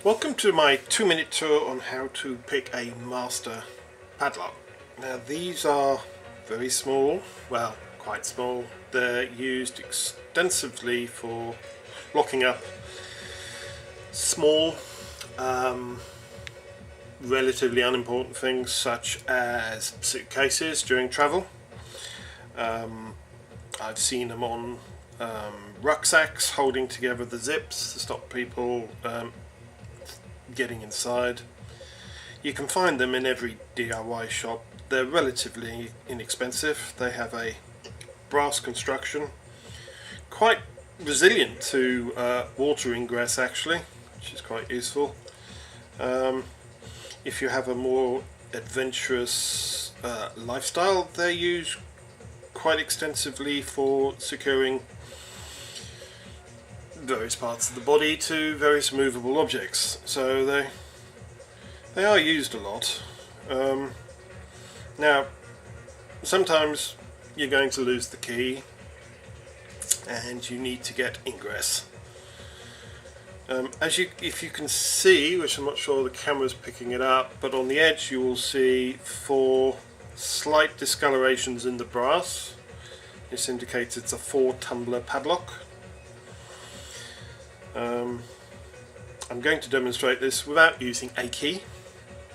Welcome to my 2-minute tour on how to pick a master padlock. Now these are very small, well quite small. They're used extensively for locking up small, relatively unimportant things such as suitcases during travel. I've seen them on rucksacks holding together the zips to stop people getting inside. You can find them in every DIY shop. They're relatively inexpensive. They have a brass construction, quite resilient to water ingress actually, which is quite useful. If you have a more adventurous lifestyle, they're used quite extensively for securing various parts of the body to various movable objects, so they are used a lot. Now sometimes you're going to lose the key and you need to get ingress. If you can see, which I'm not sure the camera's picking it up, but on the edge you will see 4 slight discolorations in the brass. This indicates it's a 4-tumbler padlock. I'm going to demonstrate this without using a key,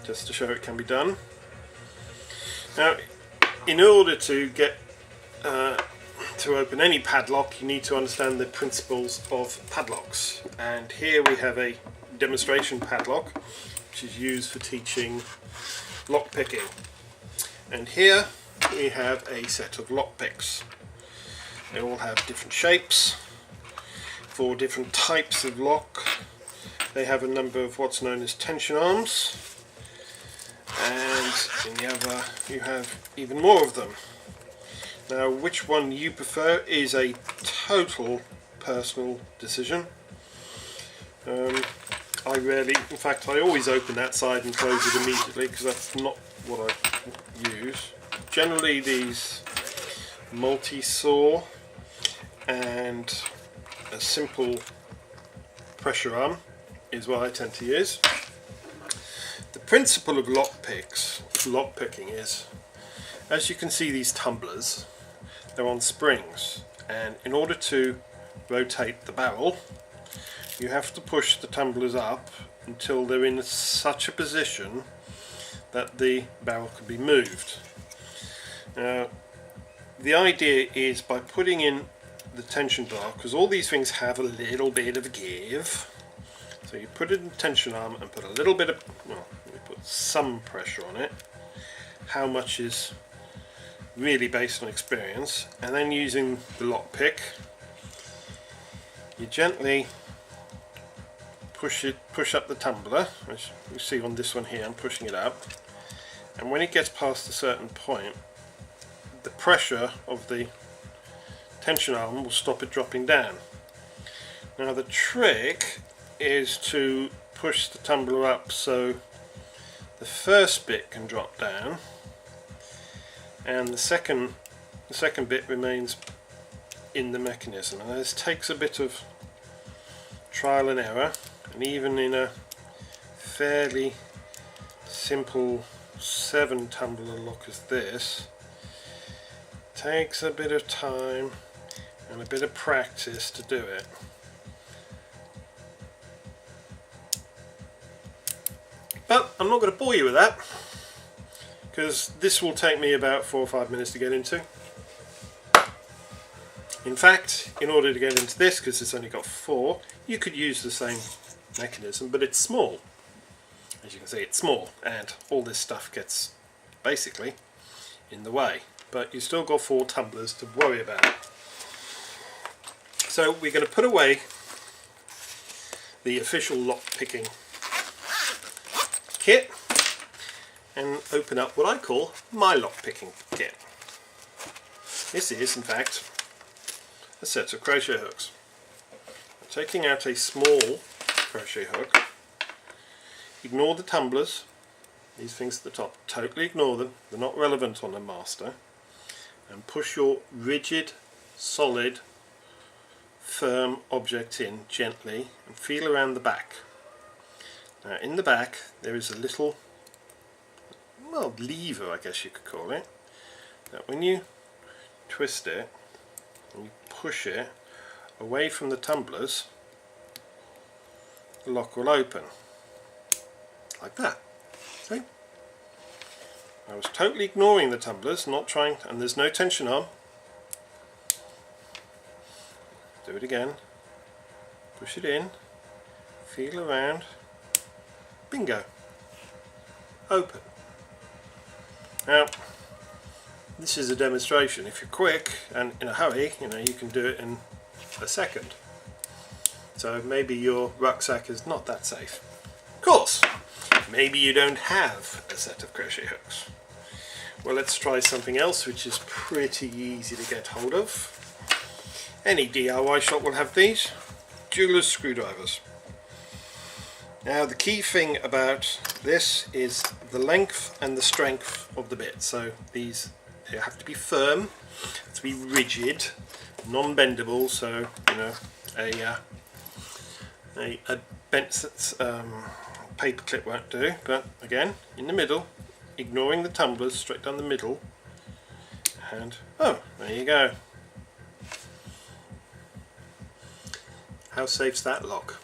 just to show it can be done. Now, in order to get to open any padlock, you need to understand the principles of padlocks. And here we have a demonstration padlock, which is used for teaching lock picking. And here we have a set of lock picks. They all have different shapes for different types of lock. They have a number of what's known as tension arms, and in the other you have even more of them. Now which one you prefer is a total personal decision. I rarely, in fact I always open that side and close it immediately because that's not what I use. Generally these multi-saw and a simple pressure arm is what I tend to use. The principle of lock picking is, as you can see, these tumblers, they're on springs, and in order to rotate the barrel you have to push the tumblers up until they're in such a position that the barrel can be moved. Now the idea is, by putting in the tension bar, because all these things have a little bit of give, so you put it in the tension arm and put a little bit of, well, you put some pressure on it. How much is really based on experience, and then using the lock pick you gently push up the tumbler, as you see on this one here. I'm pushing it up, and when it gets past a certain point the pressure of the tension arm will stop it dropping down. Now the trick is to push the tumbler up so the first bit can drop down and the second bit remains in the mechanism. And this takes a bit of trial and error, and even in a fairly simple 7-tumbler lock as this, takes a bit of time and a bit of practice to do it. But I'm not going to bore you with that, because this will take me about 4 or 5 minutes to get into. In fact, in order to get into this, because it's only got 4, you could use the same mechanism, but it's small. As you can see, it's small, and all this stuff gets basically in the way. But you still got 4 tumblers to worry about. So we're going to put away the official lock picking kit and open up what I call my lock picking kit. This is in fact a set of crochet hooks. I'm taking out a small crochet hook. Ignore the tumblers, these things at the top, totally ignore them, they're not relevant on a master, and push your rigid, solid, firm object in gently and feel around the back. Now in the back there is a little, well, lever I guess you could call it, that when you twist it and you push it away from the tumblers, the lock will open like that. See? I was totally ignoring the tumblers, not trying, and there's no tension on. Do it again. Push it in, feel around, bingo, open. Now this is a demonstration. If you're quick and in a hurry, you know, you can do it in a second. So maybe your rucksack is not that safe. Of course, maybe you don't have a set of crochet hooks. Well, let's try something else which is pretty easy to get hold of. Any DIY shop will have these. Jeweler's screwdrivers. Now the key thing about this is the length and the strength of the bit. So these, they have to be firm, to be rigid, non-bendable. So you know, a bent paper clip won't do. But again, in the middle, ignoring the tumblers, straight down the middle, and oh, there you go. How safe's that lock?